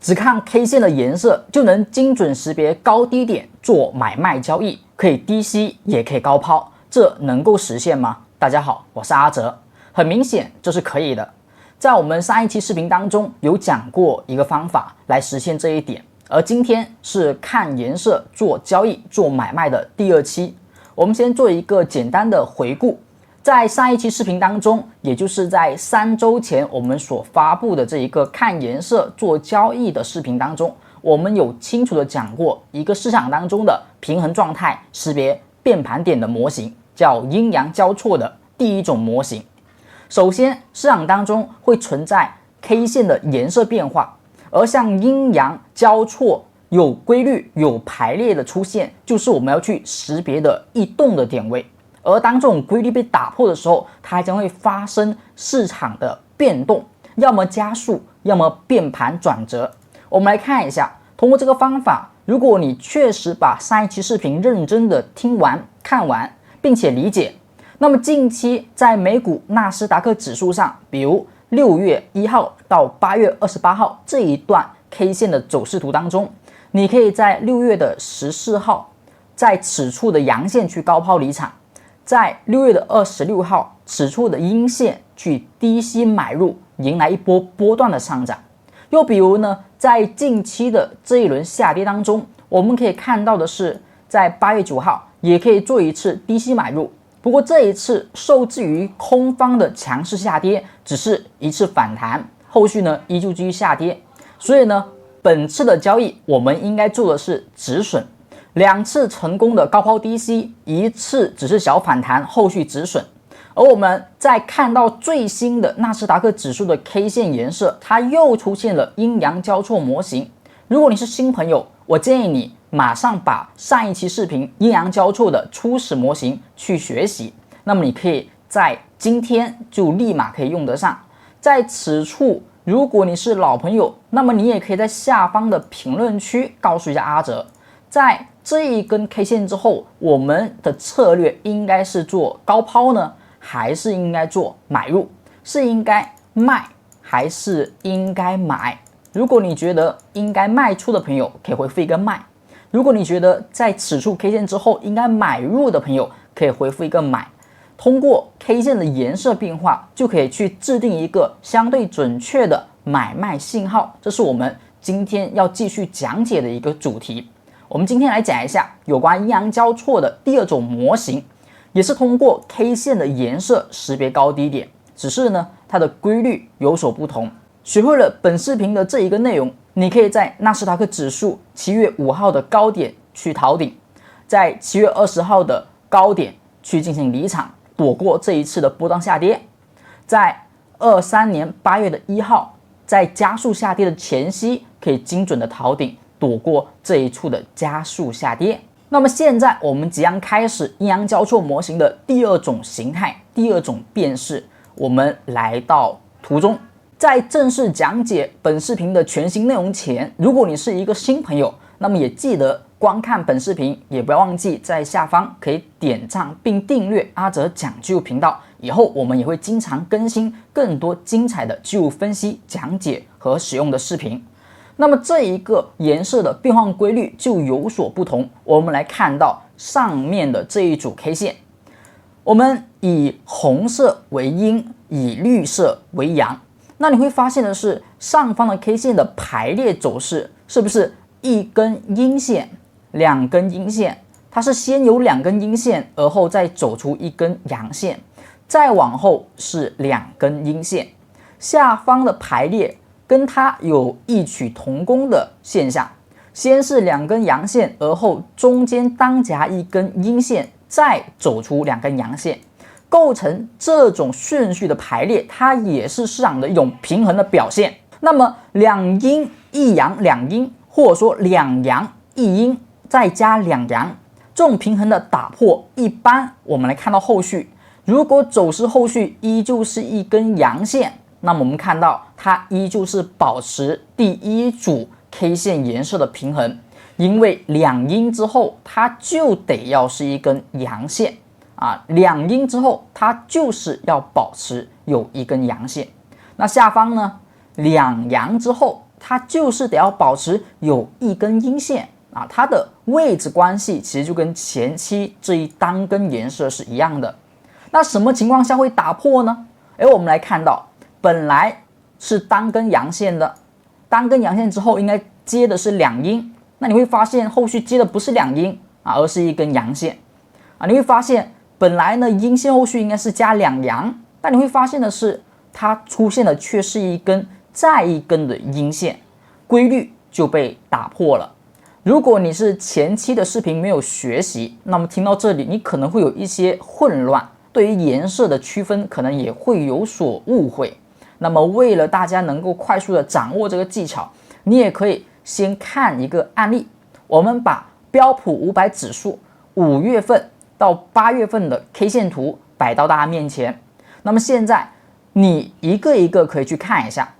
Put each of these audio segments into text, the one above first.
只看 K 线的颜色就能精准识别高低点做买卖交易，可以低吸也可以高抛，这能够实现吗？大家好，我是阿哲，很明显这是可以的。在我们上一期视频当中有讲过一个方法来实现这一点，而今天是看颜色做交易做买卖的第二期。我们先做一个简单的回顾。在上一期视频当中，也就是在3周前我们所发布的这一个看颜色做交易的视频当中，我们有清楚的讲过一个市场当中的平衡状态识别变盘点的模型，叫阴阳交错的第一种模型。首先，市场当中会存在 K 线的颜色变化，而像阴阳交错有规律有排列的出现，就是我们要去识别的异动的点位。而当这种规律被打破的时候，它将会发生市场的变动，要么加速，要么变盘转折。我们来看一下，通过这个方法，如果你确实把上一期视频认真的听完看完，并且理解，那么近期在美股纳斯达克指数上，比如6月1号到8月28号这一段 K 线的走势图当中，你可以在6月的14号在此处的阳线去高抛离场，在6月的26号此处的阴线去低吸买入，迎来一波波段的上涨。又比如呢，在近期的这一轮下跌当中，我们可以看到的是，在8月9号也可以做一次低吸买入，不过这一次受制于空方的强势下跌，只是一次反弹，后续呢依旧继续下跌。所以呢，本次的交易我们应该做的是止损。2次成功的高抛低吸，1次只是小反弹，后续止损。而我们在看到最新的纳斯达克指数的 K 线颜色，它又出现了阴阳交错模型。如果你是新朋友，我建议你马上把上一期视频阴阳交错的初始模型去学习，那么你可以在今天就立马可以用得上。在此处，如果你是老朋友，那么你也可以在下方的评论区告诉一下阿哲，在这一根 K 线之后，我们的策略应该是做高抛呢，还是应该做买入？是应该卖还是应该买？如果你觉得应该卖出的朋友，可以回复一个卖；如果你觉得在此处 K 线之后应该买入的朋友，可以回复一个买。通过 K 线的颜色变化，就可以去制定一个相对准确的买卖信号，这是我们今天要继续讲解的一个主题。我们今天来讲一下有关阴阳交错的第二种模型，也是通过 K 线的颜色识别高低点，只是呢它的规律有所不同。学会了本视频的这一个内容，你可以在纳斯达克指数7月5号的高点去逃顶，在7月20号的高点去进行离场，躲过这一次的波段下跌，在23年8月的1号在加速下跌的前夕可以精准的逃顶，躲过这一处的加速下跌。那么现在我们即将开始阴阳交错模型的第二种形态，第二种变式。我们来到图中，在正式讲解本视频的全新内容前，如果你是一个新朋友，那么也记得观看本视频，也不要忘记在下方可以点赞并订阅阿哲讲技术频道。以后我们也会经常更新更多精彩的技术分析、讲解和使用的视频。那么这一个颜色的变换规律就有所不同。我们来看到上面的这一组 K 线，我们以红色为阴，以绿色为阳。那你会发现的是，上方的 K 线的排列走势是不是一根阴线、2根阴线？它是先有2根阴线，而后再走出一根阳线，再往后是2根阴线。下方的排列跟它有异曲同工的现象，先是2根阳线，而后中间当夹一根阴线，再走出2根阳线，构成这种顺序的排列，它也是市场的一种平衡的表现。那么2阴1阳2阴，或者说2阳1阴再加2阳，这种平衡的打破，一般我们来看到后续，如果走势后续依旧是一根阳线，那么我们看到它依旧是保持第一组 K 线颜色的平衡，因为2阴之后它就得要是一根阳线，2阴之后它就是要保持有一根阳线。那下方呢，2阳之后它就是得要保持有一根阴线啊，它的位置关系其实就跟前期这一单根颜色是一样的。那什么情况下会打破呢？我们来看到，本来是单根阳线的，单根阳线之后应该接的是两阴，那你会发现后续接的不是两阴啊，而是一根阳线啊。你会发现本来呢阴线后续应该是加两阳，但你会发现的是它出现的却是一根再一根的阴线，规律就被打破了。如果你是前期的视频没有学习，那么听到这里你可能会有一些混乱，对于颜色的区分可能也会有所误会。那么为了大家能够快速的掌握这个技巧，你也可以先看一个案例。我们把标普500指数5月份到8月份的 K 线图摆到大家面前，那么现在你一个一个可以去看一下。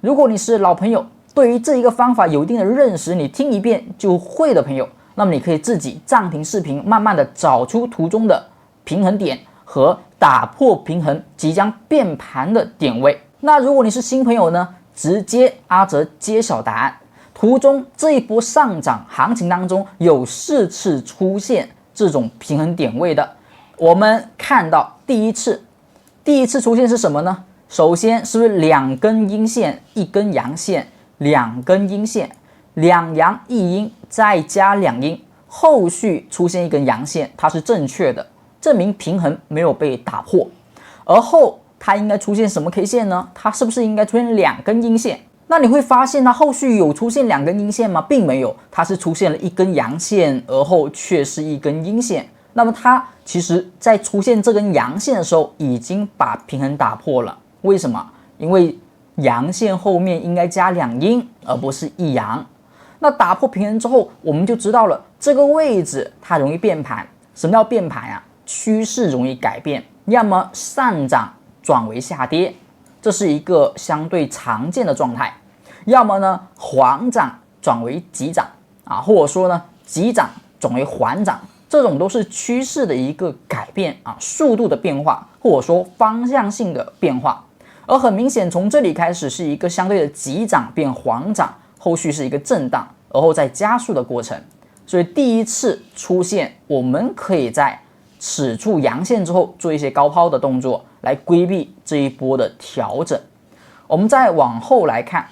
如果你是老朋友，对于这一个方法有一定的认识，你听一遍就会的朋友，那么你可以自己暂停视频，慢慢的找出图中的平衡点和打破平衡即将变盘的点位。那如果你是新朋友呢，直接阿哲揭晓答案。图中这一波上涨行情当中有4次出现这种平衡点位的。我们看到第一次出现是什么呢？首先是不是2根阴线1根阳线，2根阴线2阳1阴再加2阴，后续出现一根阳线，它是正确的，证明平衡没有被打破。而后它应该出现什么 K 线呢？它是不是应该出现2根阴线？那你会发现它后续有出现2根阴线吗？并没有，它是出现了1根阳线，而后却是1根阴线。那么它其实在出现这根阳线的时候已经把平衡打破了。为什么？因为阳线后面应该加2阴，而不是1阳。那打破平衡之后，我们就知道了这个位置它容易变盘。什么叫变盘啊？趋势容易改变，要么上涨转为下跌，这是一个相对常见的状态；要么呢缓涨转为急涨啊，或者说呢急涨转为缓涨，这种都是趋势的一个改变啊，速度的变化，或者说方向性的变化。而很明显，从这里开始是一个相对的急涨变缓涨，后续是一个震荡，而后再加速的过程。所以第一次出现，我们可以在此处阳线之后做一些高抛的动作，来规避这一波的调整。我们再往后来看，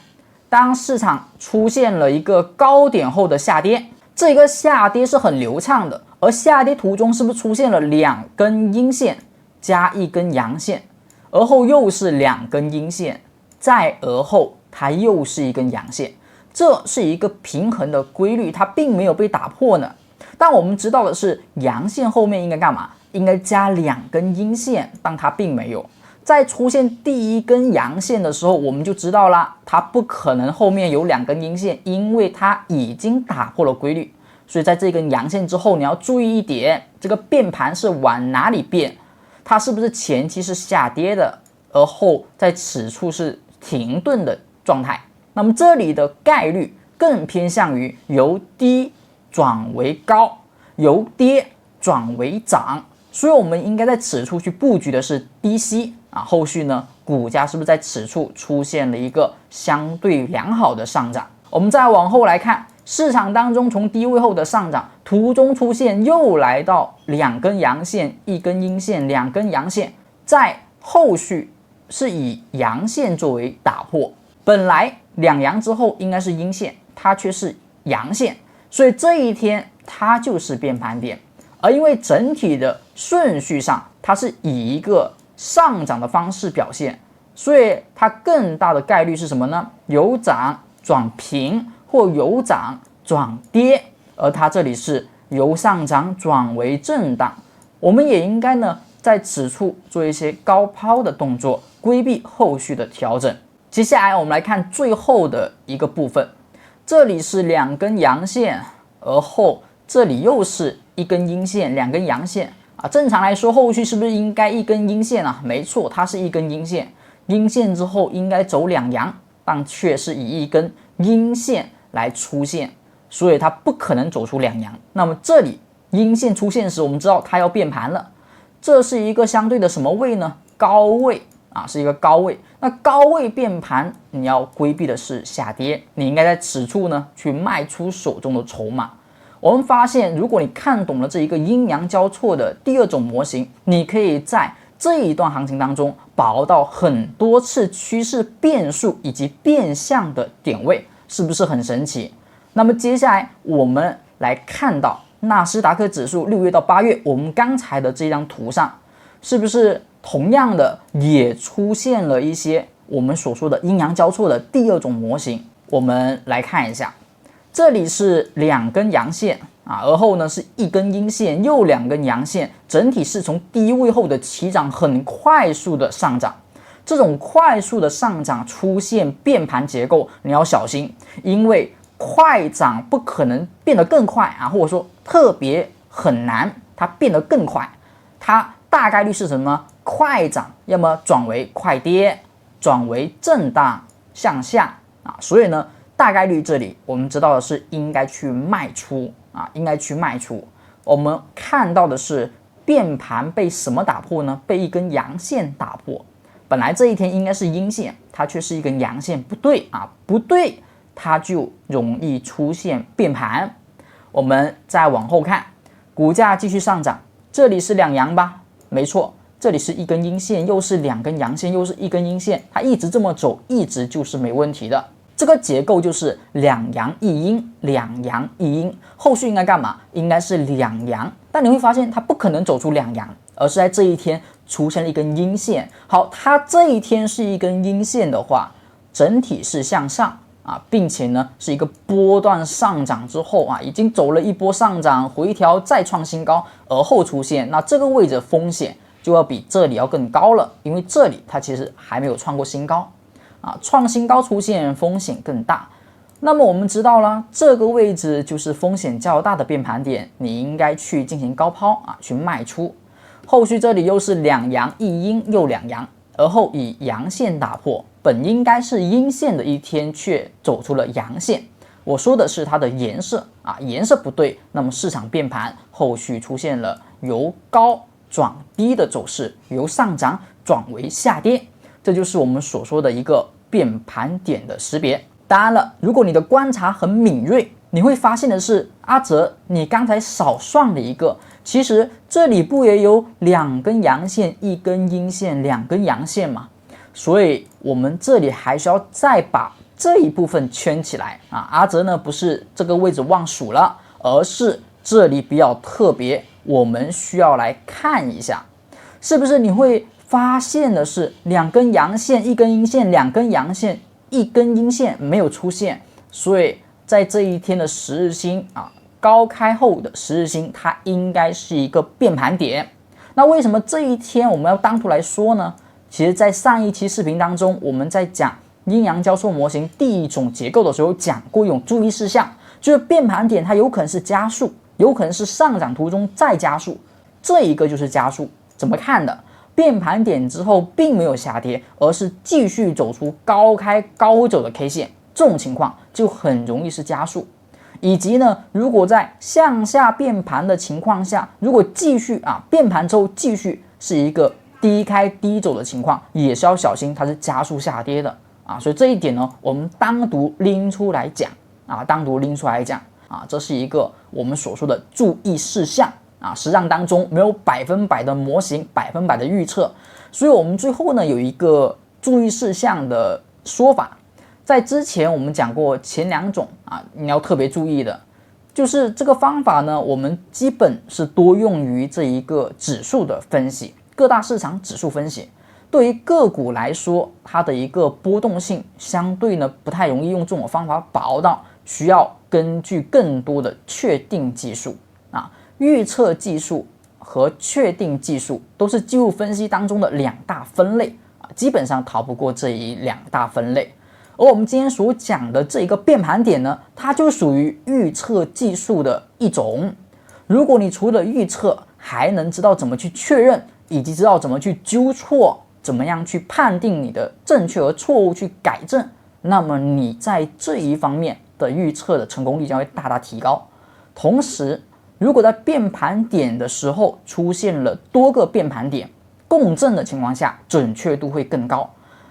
当市场出现了一个高点后的下跌，这个下跌是很流畅的，而下跌途中是不是出现了2根阴线加1根阳线，而后又是2根阴线，再而后它又是1根阳线，这是一个平衡的规律，它并没有被打破呢。但我们知道的是，阳线后面应该干嘛？应该加2根阴线，但它并没有。在出现第1根阳线的时候，我们就知道啦，它不可能后面有2根阴线，因为它已经打破了规律。所以在这根阳线之后，你要注意一点，这个变盘是往哪里变？它是不是前期是下跌的，而后在此处是停顿的状态？那么这里的概率更偏向于由低转为高，由跌转为涨，所以我们应该在此处去布局的是低吸啊。后续呢，股价是不是在此处出现了一个相对良好的上涨？我们再往后来看，市场当中从低位后的上涨，途中出现又来到2根阳线、1根阴线、2根阳线，在后续是以阳线作为打破。本来2阳之后应该是阴线，它却是阳线，所以这一天它就是变盘点。而因为整体的顺序上它是以一个上涨的方式表现，所以它更大的概率是什么呢？由涨转平或由涨转跌，而它这里是由上涨转为震荡。我们也应该呢在此处做一些高抛的动作，规避后续的调整。接下来我们来看最后的一个部分，这里是2根阳线，而后这里又是1根阴线、2根阳线啊。正常来说，后续是不是应该1根阴线啊？没错，它是1根阴线，阴线之后应该走2阳，但却是以1根阴线来出现，所以它不可能走出2阳。那么这里阴线出现时，我们知道它要变盘了，这是一个相对的什么位呢？高位是一个高位。那高位变盘，你要规避的是下跌，你应该在此处呢去卖出手中的筹码。我们发现，如果你看懂了这一个阴阳交错的第二种模型，你可以在这一段行情当中把握到很多次趋势变数以及变相的点位，是不是很神奇？那么接下来我们来看到纳斯达克指数6月到8月，我们刚才的这张图上，是不是同样的也出现了一些我们所说的阴阳交错的第二种模型？我们来看一下。这里是2根阳线而后呢是1根阴线，又2根阳线，整体是从低位后的起涨很快速的上涨。这种快速的上涨出现变盘结构，你要小心，因为快涨不可能变得更快或者说特别很难它变得更快，它大概率是什么呢？快涨要么转为快跌，转为震荡向下所以呢大概率这里我们知道的是应该去卖出应该去卖出。我们看到的是变盘被什么打破呢？被1根阳线打破。本来这一天应该是阴线，它却是1根阳线，不对不对，它就容易出现变盘。我们再往后看，股价继续上涨，这里是2阳吧？没错，这里是1根阴线，又是2根阳线，又是1根阴线，它一直这么走，一直就是没问题的。这个结构就是2阳1阴，2阳1阴，后续应该干嘛？应该是2阳，但你会发现它不可能走出2阳，而是在这一天出现了1根阴线。好，它这一天是1根阴线的话，整体是向上并且呢是一个波段上涨之后已经走了一波上涨，回调再创新高，而后出现，那这个位置风险就要比这里要更高了，因为这里它其实还没有创过新高创新高出现风险更大。那么我们知道了，这个位置就是风险较大的变盘点，你应该去进行高抛去卖出。后续这里又是2阳1阴又2阳，而后以阳线打破，本应该是阴线的一天却走出了阳线。我说的是它的颜色颜色不对，那么市场变盘，后续出现了由高转低的走势，由上涨转为下跌，这就是我们所说的一个变盘点的识别。当然了，如果你的观察很敏锐，你会发现的是，阿哲你刚才少算了一个，其实这里不也有2根阳线1根阴线2根阳线吗？所以我们这里还需要再把这一部分圈起来阿哲呢不是这个位置忘数了，而是这里比较特别，我们需要来看一下，是不是你会发现的是2根阳线1根阴线2根阳线1根阴线没有出现，所以在这一天的10日星高开后的10日星，它应该是一个变盘点。那为什么这一天我们要单独来说呢？其实在上一期视频当中，我们在讲阴阳交错模型第一种结构的时候讲过一种注意事项，就是变盘点它有可能是加速，有可能是上涨途中再加速，这一个就是加速。怎么看的？变盘点之后并没有下跌，而是继续走出高开高走的 K 线，这种情况就很容易是加速。以及呢，如果在向下变盘的情况下，如果继续变盘之后继续是一个低开低走的情况，也是要小心它是加速下跌的所以这一点呢，我们单独拎出来讲这是一个我们所说的注意事项实战当中没有100%的模型100%的预测，所以我们最后呢有一个注意事项的说法。在之前我们讲过前2种你要特别注意的，就是这个方法呢，我们基本是多用于这一个指数的分析，各大市场指数分析。对于个股来说，它的一个波动性相对呢不太容易用这种方法把握到，需要根据更多的确定技术预测技术和确定技术都是技术分析当中的2大分类基本上逃不过这2大分类。而我们今天所讲的这一个变盘点呢，它就属于预测技术的一种。如果你除了预测，还能知道怎么去确认，以及知道怎么去纠错，怎么样去判定你的正确和错误去改正，那么你在这一方面的预测的成功率将会大大提高。同时，如果在变盘点的时候出现了多个变盘点，共振的情况下，准确度会更高。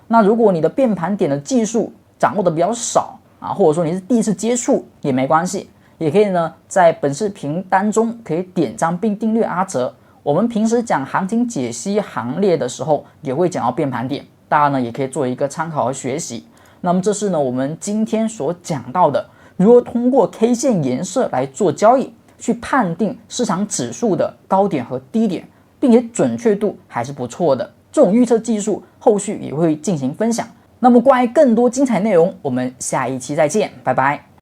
那如果你的变盘点的技术掌握的比较少啊，或者说你是第一次接触也没关系，也可以呢在本视频当中可以点赞并订阅阿哲。我们平时讲行情解析行列的时候，也会讲到变盘点，大家呢也可以做一个参考和学习。那么这是呢我们今天所讲到的，如何通过 K 线颜色来做交易，去判定市场指数的高点和低点，并且准确度还是不错的。这种预测技术后续也会进行分享。那么关于更多精彩内容，我们下一期再见，拜拜。